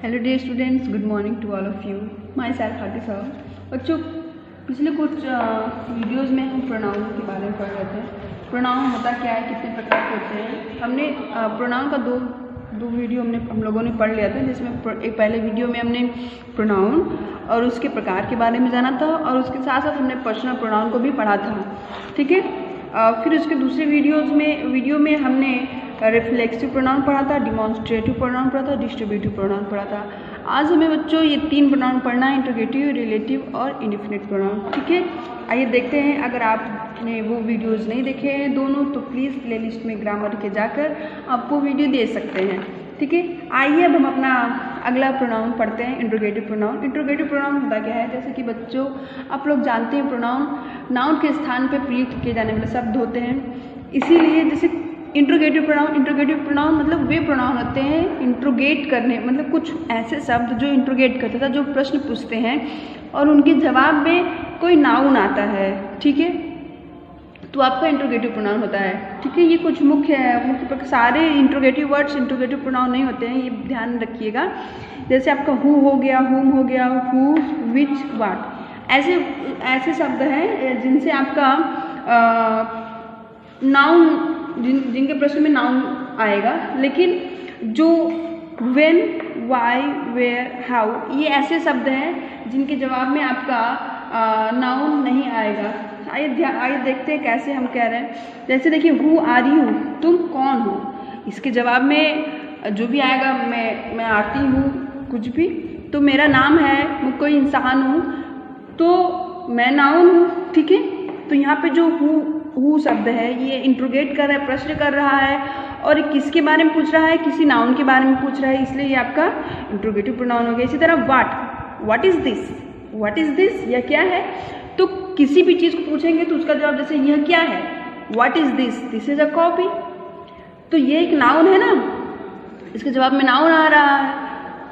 Hello dear students, good morning to all of you. Myself हार्टी साहब। बच्चों, पिछले कुछ वीडियोज़ में हम प्रोनाउन के बारे में पढ़ रहे थे। प्रोनाउन होता क्या है, कितने प्रकार के होते हैं। हमने प्रोनाउन का दो वीडियो हम लोगों ने पढ़ लिया था, जिसमें एक पहले वीडियो में हमने प्रोनाउन और उसके प्रकार के बारे में जाना था, और उसके साथ साथ हमने पर्सनल प्रोनाउन को भी पढ़ा था। ठीक है। फिर उसके दूसरे वीडियो में हमने रिफ्लेक्सिव प्रोनाउन पढ़ा था, डिमॉन्स्ट्रेटिव प्रोनाउन पढ़ा था, डिस्ट्रीब्यूटिव प्रोनाउन पढ़ा था। आज हमें बच्चों ये 3 प्रोनाउन पढ़ना है, इंट्रोगेटिव, रिलेटिव और इंडेफिनिट प्रोनाउन। ठीक है, आइए देखते हैं। अगर आपने वो वीडियोज़ नहीं देखे हैं दोनों, तो प्लीज़ प्लेलिस्ट में ग्रामर के जाकर आप वो वीडियो देख सकते हैं। ठीक है, आइए अब हम अपना अगला प्रोनाउन पढ़ते हैं, इंट्रोगेटिव प्रोनाउन। इंट्रोगेटिव प्रोनाउन होता क्या है, जैसे कि बच्चों आप लोग जानते हैं, प्रोनाउन नाउन के स्थान पर प्रयुक्त किए जाने वाले शब्द होते हैं। इसीलिए जैसे इंट्रोगेटिव प्रोनाउन मतलब वे प्रोनाउन होते हैं इंट्रोगेट करने, मतलब कुछ ऐसे शब्द जो इंट्रोगेट करते हैं, जो प्रश्न पूछते हैं और उनके जवाब में कोई नाउन आता है। ठीक है, तो आपका इंट्रोगेटिव प्रोनाउन होता है। ठीक है, ये कुछ मुख्य सारे इंट्रोगेटिव वर्ड्स इंट्रोगेटिव प्रोनाउन नहीं होते हैं, ये ध्यान रखिएगा। जैसे आपका हु हो गया, हुम हो गया, हु, विच, वाट, ऐसे शब्द हैं जिनसे आपका नाउन जिनके प्रश्न में नाउन आएगा। लेकिन जो व्हेन, व्हाई, वेयर, हाउ, ये ऐसे शब्द हैं जिनके जवाब में आपका नाउन नहीं आएगा। आइए देखते हैं कैसे हम कह रहे हैं। जैसे देखिए, हु आर यू, तुम कौन हो। इसके जवाब में जो भी आएगा, मैं आती हूँ, कुछ भी, तो मेरा नाम है, मैं कोई इंसान हूँ, तो मैं नाउन हूँ। ठीक है, तो यहाँ पे जो हु शब्द है ये इंट्रोगेट कर रहा है, प्रश्न कर रहा है, और किसके बारे में पूछ रहा है, किसी नाउन के बारे में पूछ रहा है, इसलिए ये आपका इंट्रोगेटिव प्रोनाउन हो गया। इसी तरह व्हाट इज दिस, यह क्या है। तो किसी भी चीज़ को पूछेंगे तो उसका जवाब, जैसे यह क्या है, what is this is a copy, तो ये एक नाउन है ना, इसके जवाब में नाउन आ रहा है,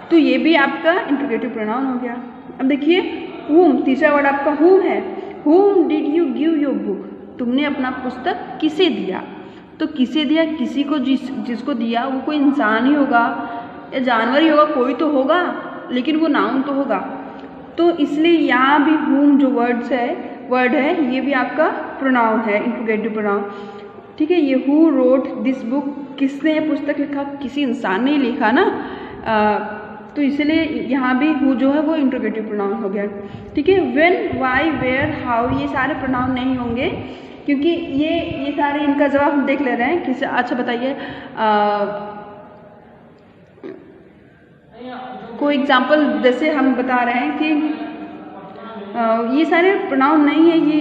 तो ये भी आपका इंट्रोगेटिव प्रोनाउन हो गया। अब देखिए, हुम, तीसरा वर्ड आपका हुम है। हुम did you give your book, तुमने अपना पुस्तक किसे दिया। तो किसे दिया, किसी को, जिसको दिया वो कोई इंसान ही होगा या जानवर ही होगा, कोई तो होगा, लेकिन वो नाउन तो होगा। तो इसलिए यहाँ भी हुम जो वर्ड है ये भी आपका प्रोनाउन है, इंट्रोगेटिव प्रोनाउन। ठीक है, ये हु रोट दिस बुक, किसने ये पुस्तक लिखा, किसी इंसान ने लिखा ना, तो इसलिए यहाँ भी हु जो है वो इंट्रोगेटिव प्रोनाउन हो गया। ठीक है, व्हेन, व्हाई, वेयर, हाउ, ये सारे प्रोनाउन नहीं होंगे, क्योंकि ये सारे, इनका जवाब हम देख ले रहे हैं। किसी, अच्छा बताइए, कोई एग्जाम्पल जैसे हम बता रहे हैं कि ये सारे प्रोनाउन नहीं है, ये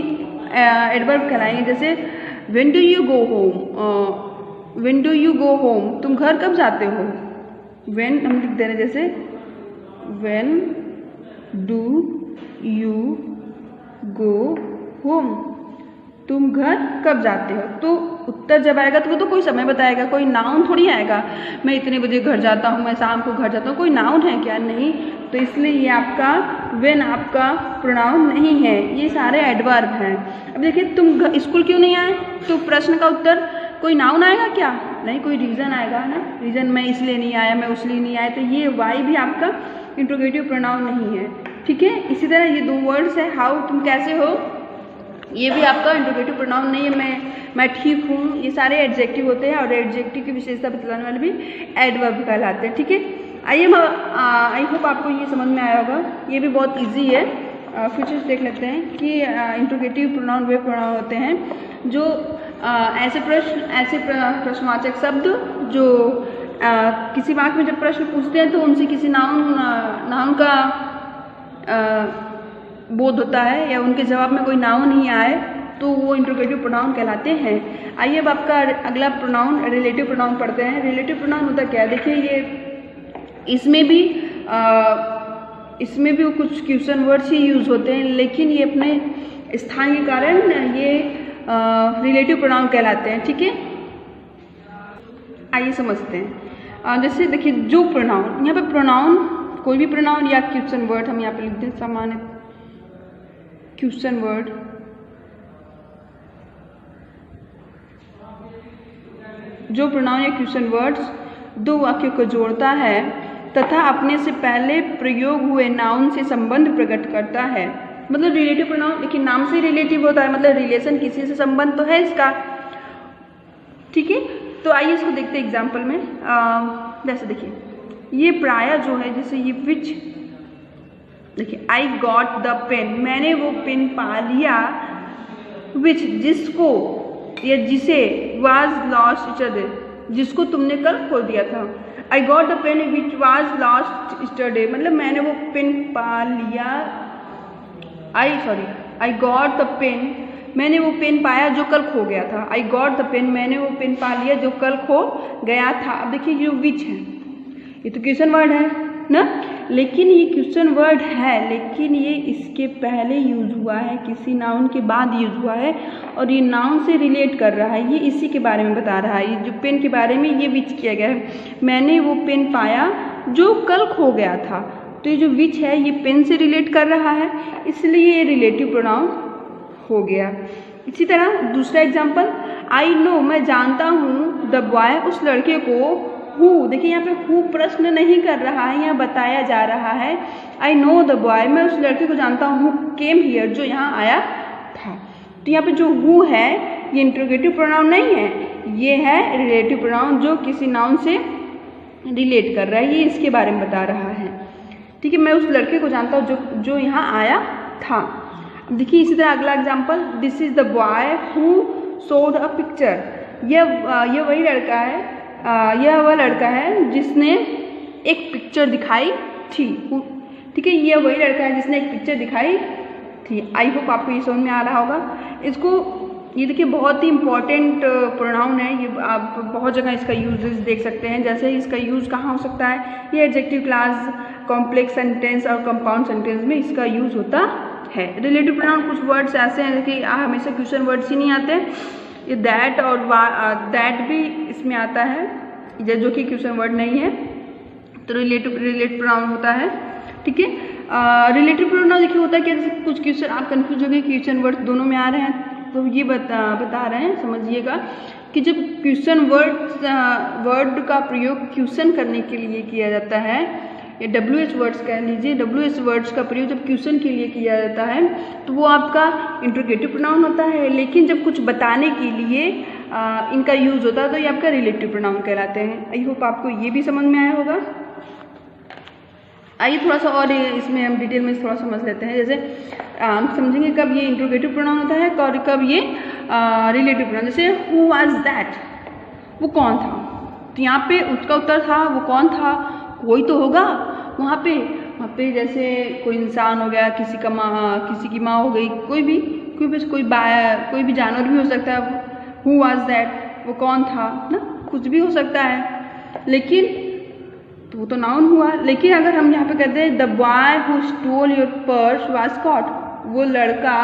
एडवर्ब कहलाएंगे। जैसे when do you go home, तुम घर कब जाते हो। व्हेन हम लिख दे रहे हैं, जैसे when do you go home, तुम घर कब जाते हो। तो उत्तर जब आएगा तो वो तो कोई समय बताएगा, कोई नाउन थोड़ी आएगा। मैं इतने बजे घर जाता हूँ, मैं शाम को घर जाता हूँ, कोई नाउन है क्या, नहीं। तो इसलिए ये आपका व्हेन आपका प्रोनाउन नहीं है, ये सारे एडवर्ब हैं। अब देखिए, तुम स्कूल क्यों नहीं आए, तो प्रश्न का उत्तर कोई नाउन आएगा क्या, नहीं, कोई रीज़न आएगा ना, रीज़न मैं इसलिए नहीं आया, मैं उसलिए नहीं आया, तो ये वाई भी आपका इंट्रोगेटिव प्रोनाउन नहीं है। ठीक है, इसी तरह ये 2 वर्ड्स है, हाउ, तुम कैसे हो, ये भी आपका इंट्रोगेटिव प्रोनाउन नहीं है। मैं ठीक हूँ, ये सारे एडजेक्टिव होते हैं, और एडजेक्टिव की विशेषता बतलाने वाले भी एडवर्ब कहलाते हैं। ठीक है, आइए, आई होप आपको ये समझ में आया होगा, ये भी बहुत इजी है। फिर से देख लेते हैं कि इंट्रोगेटिव प्रोनाउन वे प्रोनाउन होते हैं जो ऐसे प्रश्नवाचक शब्द जो किसी वाक्य में जब प्रश्न पूछते हैं तो उनसे किसी नाउन का बोध होता है, या उनके जवाब में कोई नाउन नहीं आए, तो वो इंट्रोगेटिव प्रोनाउन कहलाते हैं। आइए अब आपका अगला प्रोनाउन रिलेटिव प्रोनाउन पढ़ते हैं। रिलेटिव प्रोनाउन होता क्या है, देखिए, ये इसमें भी कुछ क्वेश्चन वर्ड्स ही यूज होते हैं, लेकिन ये अपने स्थान के कारण ये रिलेटिव प्रोनाउन कहलाते हैं। ठीक है, आइए समझते हैं। जैसे देखिए, जो प्रोनाउन, यहाँ पे प्रोनाउन, कोई भी प्रोनाउन या क्वेश्चन वर्ड हम यहाँ पे लिख दें, सामान्य क्वेश्चन वर्ड, जो प्रोनाउन या क्वेश्चन वर्ड्स 2 वाक्यों को जोड़ता है तथा अपने से पहले प्रयोग हुए नाउन से संबंध प्रकट करता है। मतलब रिलेटिव प्रोनाउन, लेकिन नाम से रिलेटिव होता है, मतलब रिलेशन, किसी से संबंध तो है इसका। ठीक है, तो आइए इसको देखते हैं एग्जाम्पल में। जैसे देखिए, ये प्राय जो है, जैसे ये विच, देखिए आई गॉट द पेन, मैंने वो पेन पा लिया। विच, जिसको या जिसे, वाज लॉस्ट यस्टरडे, जिसको तुमने कल खो दिया था। I got the pen which was lost yesterday, मतलब मैंने वो पेन पा लिया। आई गॉट द पेन, मैंने वो पेन पाया जो कल खो गया था। आई गॉट द पेन, मैंने वो पेन पा लिया जो कल खो गया था। अब देखिए जो विच है, ये तो क्वेश्चन वर्ड है ना, लेकिन ये क्वेश्चन वर्ड है, लेकिन ये इसके पहले यूज हुआ है, किसी नाउन के बाद यूज हुआ है, और ये नाउन से रिलेट कर रहा है, ये इसी के बारे में बता रहा है। ये जो पेन के बारे में ये विच किया गया है, मैंने वो पेन पाया जो कल खो गया था। तो ये जो विच है ये पेन से रिलेट कर रहा है, इसलिए ये रिलेटिव प्रोनाउन हो गया। इसी तरह दूसरा एग्जाम्पल, आई नो, मैं जानता हूँ, द बॉय, उस लड़के को, हु, देखिए यहाँ पे हु प्रश्न नहीं कर रहा है, यहाँ बताया जा रहा है। आई नो द बॉय, मैं उस लड़के को जानता हूँ, केम हियर, जो यहाँ आया था। तो यहाँ पे जो हु है ये इंट्रोगेटिव प्रोनाउन नहीं है, ये है रिलेटिव प्रोनाउन जो किसी नाउन से रिलेट कर रहा है, ये इसके बारे में बता रहा है। ठीक है, मैं उस लड़के को जानता हूँ जो यहाँ आया था। अब देखिए इसी तरह अगला example, this is the boy who showed a picture, यह वही लड़का है, यह वह लड़का है जिसने एक पिक्चर दिखाई थी। ठीक है, यह वही लड़का है जिसने एक पिक्चर दिखाई थी। आई होप आपको ये समझ में आ रहा होगा। इसको, ये देखिए बहुत ही इंपॉर्टेंट प्रोनाउन है, ये आप बहुत जगह इसका यूजेस देख सकते हैं। जैसे इसका यूज कहाँ हो सकता है, ये एडजेक्टिव क्लास, कॉम्प्लेक्स सेंटेंस और कंपाउंड सेंटेंस में इसका यूज होता है। रिलेटिव प्रोनाउन कुछ वर्ड्स ऐसे हैं कि हमेशा क्वेश्चन वर्ड्स ही नहीं आते, ये दैट और दैट भी इसमें आता है, जो कि क्वेश्चन वर्ड नहीं है, तो रिलेटिव प्रोनाउन होता है। ठीक है, रिलेटिव प्रोनाउन देखिए होता है कि कुछ क्वेश्चन आप कंफ्यूज हो गए, क्वेश्चन वर्ड दोनों में आ रहे हैं, तो ये बता रहे हैं, समझिएगा कि जब क्वेश्चन वर्ड का प्रयोग क्वेश्चन करने के लिए किया जाता है, या WH वर्ड्स कह लीजिए, WH वर्ड्स का प्रयोग जब क्वेश्चन के लिए किया जाता है तो वो आपका इंट्रोगेटिव प्रोनाउन होता है, लेकिन जब कुछ बताने के लिए इनका यूज होता है तो ये आपका रिलेटिव प्रोनाउन कहलाते हैं। आई होप आपको ये भी समझ में आया होगा। आइए थोड़ा सा और इसमें हम डिटेल में थोड़ा समझ लेते हैं। जैसे हम समझेंगे कब ये इंट्रोगेटिव प्रोनाउन होता है और कब ये रिलेटिव प्रोनाउन। जैसे हु वाज दैट, वो कौन था, तो यहाँ पे उसका उत्तर था वो कौन था, कोई तो होगा वहाँ पे जैसे कोई इंसान हो गया, किसी की माँ हो गई, कोई भी जानवर भी हो सकता है। हु वाज दैट, वो कौन था ना, कुछ भी हो सकता है, लेकिन तो वो तो नाउन हुआ। लेकिन अगर हम यहाँ पे कहते हैं the boy who stole your purse was cot, वो लड़का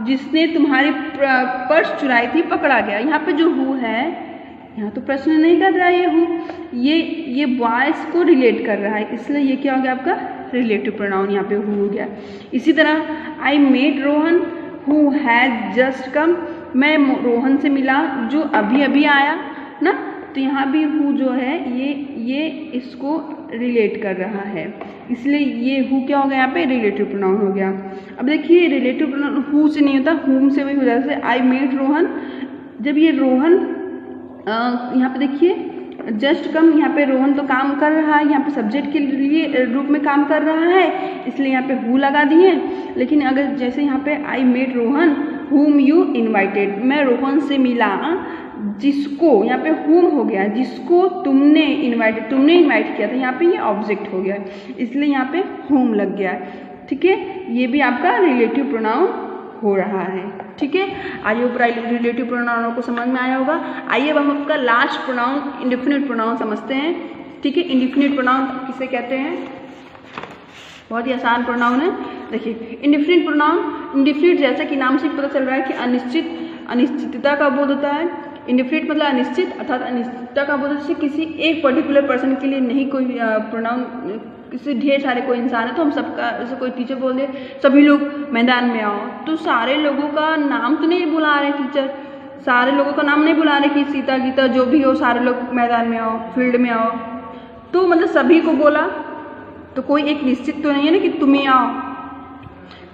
जिसने तुम्हारी पर्स चुराई थी पकड़ा गया। यहाँ पे जो हु है, यहाँ तो प्रश्न नहीं कर रहा है ये हु, ये बॉयज को रिलेट कर रहा है, इसलिए ये क्या हो गया आपका रिलेटिव प्रोनाउन, यहाँ पे हु हो गया। इसी तरह I met Rohan who has just come, मैं रोहन से मिला जो अभी अभी आया ना, तो यहाँ भी हु जो है ये इसको रिलेट कर रहा है, इसलिए ये हु क्या हो गया यहाँ पे रिलेटिव प्रोनाउन हो गया। अब देखिए रिलेटिव प्रोनाउन हु से नहीं होता, हुम से भी हो जाता है। आई मेट रोहन, जब ये रोहन यहाँ पे देखिए जस्ट कम, यहाँ पे रोहन तो काम कर रहा है, यहाँ पे सब्जेक्ट के लिए रूप में काम कर रहा है, इसलिए यहाँ पे हु लगा दिए। लेकिन अगर जैसे यहाँ पे आई met Rohan whom you invited, मैं रोहन से मिला जिसको, यहाँ पे हुम हो गया, जिसको तुमने इनवाइट किया था, यहाँ पे ये ऑब्जेक्ट हो गया, इसलिए यहाँ पे हुम लग गया। ठीक है, ये भी आपका रिलेटिव प्रोनाउन हो रहा है। ठीक है, आइए ऊपर रिलेटिव प्रोनाउनों को समझ में आया होगा। आइए अब हम आपका लास्ट प्रोनाउन इंडेफिनिट प्रोनाउन समझते हैं। ठीक है, इंडेफिनिट प्रोनाउन किसे कहते हैं, बहुत ही आसान प्रोनाउन है। देखिए इंडेफिनिट प्रोनाउन, इंडेफिनिट जैसा कि नाम से पता चल रहा है कि अनिश्चितता का बोध होता है। इंडेफिनिट मतलब अनिश्चित, अर्थात अनिश्चितता का बोध से किसी एक पर्टिकुलर पर्सन के लिए नहीं, कोई प्रोनाउन किसी ढेर सारे कोई इंसान है तो हम सबका, जैसे कोई टीचर बोल दे सभी लोग मैदान में आओ, तो सारे लोगों का नाम तो नहीं बुला रहे टीचर, सारे लोगों का नाम नहीं बुला रहे कि सीता गीता जो भी हो सारे लोग मैदान में आओ, फील्ड में आओ, तो मतलब सभी को बोला तो कोई एक निश्चित तो नहीं है ना कि तुम्हें आओ।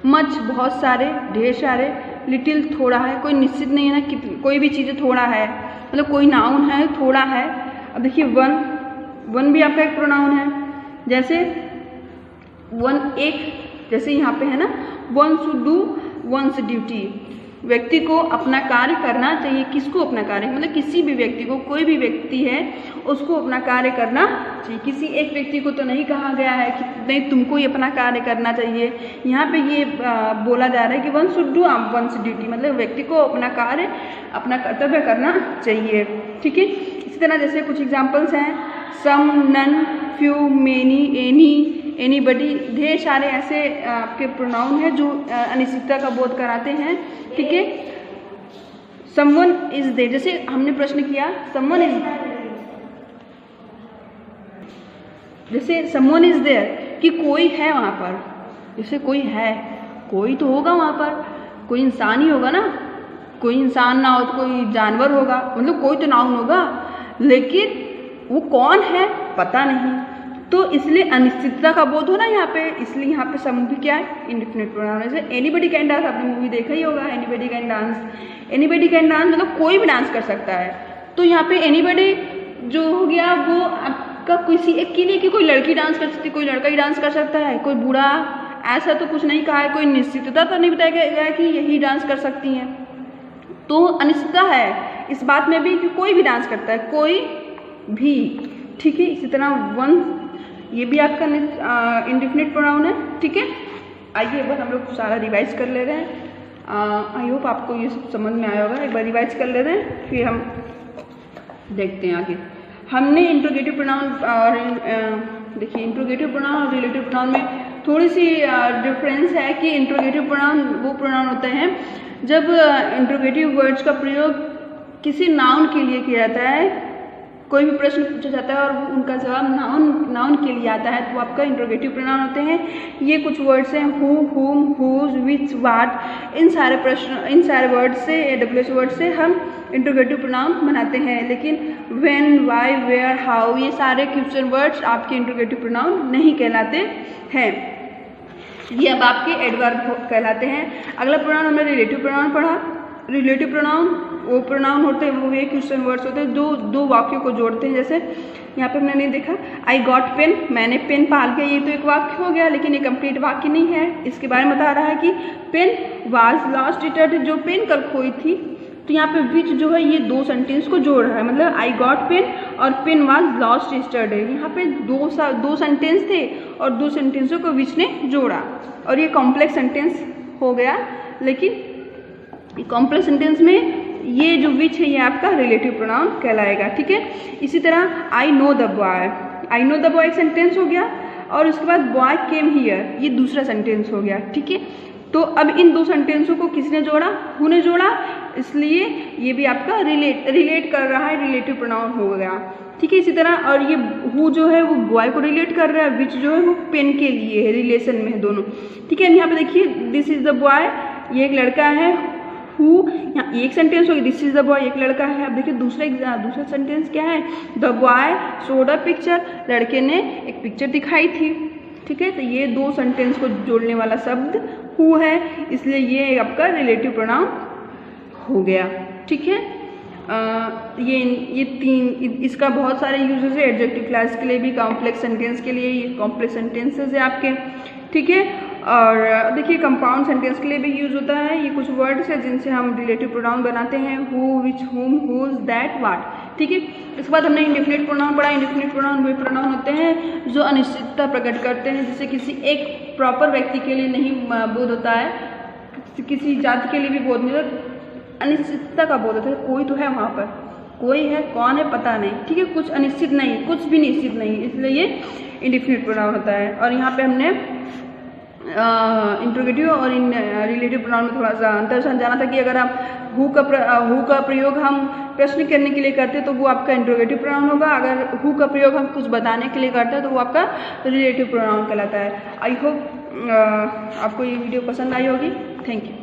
मच बहुत सारे, ढेर सारे, लिटिल थोड़ा है, कोई निश्चित नहीं है ना कि कोई भी चीज़ें थोड़ा है, मतलब कोई नाउन है थोड़ा है। अब देखिए वन भी आपका एक प्रोनाउन है। जैसे वन एक, जैसे यहाँ पे है ना one should do once duty, व्यक्ति को अपना कार्य करना चाहिए। किसको अपना कार्य, मतलब किसी भी व्यक्ति को, कोई भी व्यक्ति है उसको अपना कार्य करना चाहिए। किसी एक व्यक्ति को तो नहीं कहा गया है कि नहीं तुमको ही अपना कार्य करना चाहिए। यहाँ पे ये बोला जा रहा है कि one should do once duty, मतलब व्यक्ति को अपना कार्य, अपना कर्तव्य करना चाहिए। ठीक है, इसी तरह जैसे कुछ एग्जाम्पल्स हैं, some, none, few, many, any, anybody, ढेर सारे ऐसे आपके प्रोनाउन हैं जो अनिश्चितता का बोध कराते हैं। ठीक है, समवन इज देयर, जैसे हमने प्रश्न किया समवन इज, जैसे समवन इज देयर कि कोई है वहाँ पर, जैसे कोई है, कोई तो होगा वहाँ पर, कोई इंसान ही होगा ना, कोई इंसान ना हो तो कोई जानवर होगा, मतलब कोई तो नाउन होगा, लेकिन वो कौन है पता नहीं, तो इसलिए अनिश्चितता का बोध हो ना यहाँ पे, इसलिए यहाँ पे सम भी क्या है, इंडेफिनिट प्रोनाउन है। जैसे एनीबडी कैन डांस, आपने मूवी देखा ही होगा, anybody can dance, anybody can dance मतलब कोई भी डांस कर सकता है। तो यहाँ पे एनीबडी जो हो गया वो आपका किसी एक के लिए, कि कोई लड़की डांस कर सकती है, कोई लड़का ही डांस कर सकता है, कोई बूढ़ा, ऐसा तो कुछ नहीं कहा है, कोई निश्चितता तो नहीं बताया गया कि यही डांस कर सकती हैं। तो अनिश्चितता है इस बात में भी कि कोई भी डांस करता है, कोई भी। ठीक है, इसी तरह वन, ये भी आपका इंडेफिनिट प्रोनाउन है। ठीक है, आइए एक बार हम लोग सारा रिवाइज कर ले रहे हैं। आई होप आपको ये सब समझ में आया होगा। एक बार रिवाइज कर ले रहे हैं, फिर हम देखते हैं आगे। हमने इंट्रोगेटिव प्रोनाउन और देखिए इंट्रोगेटिव प्रोनाउन और रिलेटिव प्रोनाउन में थोड़ी सी डिफरेंस है कि इंट्रोगेटिव प्रोनाउन वो प्रोनाउन होते हैं जब इंट्रोगेटिव वर्ड्स का प्रयोग किसी नाउन के लिए किया जाता है, कोई भी प्रश्न पूछा जाता है और उनका जवाब नाउन के लिए आता है, तो आपका इंट्रोगेटिव प्रोनाउन होते हैं। ये कुछ वर्ड्स हैं, हु, हुम, हुज, विच, वाट, इन सारे वर्ड से, AWS वर्ड से हम इंट्रोगेटिव प्रोनाउन बनाते हैं। लेकिन व्हेन, व्हाई, वेयर, हाउ, ये सारे क्वेश्चन वर्ड्स आपके इंट्रोगेटिव प्रोनाउन नहीं कहलाते हैं, ये अब आपके एडवर्ब कहलाते हैं। अगला प्रोनाउन हमने रिलेटिव प्रोनाउन पढ़ा। रिलेटिव प्रोनाउन वो प्रोनाउन होते हैं, वो ये क्वेश्चन वर्ड्स होते हैं जो दो वाक्यों को जोड़ते हैं। जैसे यहाँ पे हमने नहीं देखा, आई गॉट पेन, मैंने पेन पाल गया, ये तो एक वाक्य हो गया, लेकिन ये कंप्लीट वाक्य नहीं है। इसके बारे में बता रहा है कि पेन वाज लॉस्ट इटरड, जो पेन कल खोई थी। तो यहाँ पे विच जो है ये दो सेंटेंस को जोड़ रहा है, मतलब आई गॉट पेन और पेन वाज लॉस्ट यस्टरडे। यहाँ पे दो सेंटेंस थे और दो सेंटेंसों को विच ने जोड़ा और ये कॉम्प्लेक्स सेंटेंस हो गया। लेकिन कॉम्प्लेक्स सेंटेंस में ये जो विच है ये आपका रिलेटिव प्रोनाउन कहलाएगा। ठीक है, इसी तरह I know the boy, I know the boy एक सेंटेंस हो गया और उसके बाद बॉय केम हियर, ये दूसरा सेंटेंस हो गया। ठीक है, तो अब इन दो सेंटेंसों को किसने जोड़ा, हु ने जोड़ा, इसलिए ये भी आपका रिलेट कर रहा है, रिलेटिव प्रोनाउन हो गया। ठीक है, इसी तरह और ये हु जो है वो बॉय को रिलेट कर रहा है, विच जो है वो पेन के लिए है, रिलेशन में है दोनों। ठीक है, यहाँ पे देखिए दिस इज द बॉय, ये एक लड़का है, हु यहाँ एक सेंटेंस होगी, दिस इज द बॉय एक लड़का है। अब देखिए दूसरा सेंटेंस क्या है, the boy showed a picture, लड़के ने एक पिक्चर दिखाई थी। ठीक है, तो ये दो सेंटेंस को जोड़ने वाला शब्द हु है, इसलिए ये आपका रिलेटिव प्रोनाउन हो गया। ठीक है, ये तीन, इसका बहुत सारे यूजेस है, एडजेक्टिव क्लास के लिए भी, कॉम्प्लेक्स सेंटेंस के लिए, ये कॉम्प्लेक्स सेंटेंसेस है आपके। ठीक है, और देखिए कंपाउंड सेंटेंस के लिए भी यूज होता है। ये कुछ वर्ड्स है जिनसे हम रिलेटिव प्रोनाउन बनाते हैं, हु, विच, हुम, हुज, दैट, वाट। ठीक है, इसके बाद हमने इंडेफिनिट प्रोनाउन पढ़ा। इंडेफिनिट प्रोनाउन वे प्रोनाउन होते हैं जो अनिश्चितता प्रकट करते हैं, जिसे किसी एक प्रॉपर व्यक्ति के लिए नहीं बोध होता है, किसी जाति के लिए भी बोध नहीं होता, अनिश्चितता का बोध होता है। कोई तो है वहाँ पर, कोई है, कौन है पता नहीं। ठीक है, कुछ अनिश्चित नहीं, कुछ भी निश्चित नहीं, इसलिए ये इंडेफिनिट प्रोनाउन होता है। और यहाँ पे हमने इंट्रोगेटिव और इन रिलेटिव प्रोनाउन में थोड़ा सा अंतर समझाना था कि अगर आप हु का प्रयोग हम प्रश्न करने के लिए करते हैं तो वो आपका इंट्रोगेटिव प्रोनाउन होगा, अगर हु का प्रयोग हम कुछ बताने के लिए करते हैं तो वो आपका रिलेटिव प्रोनाउन कहलाता है। आई होप आपको ये वीडियो पसंद आई होगी। Thank you.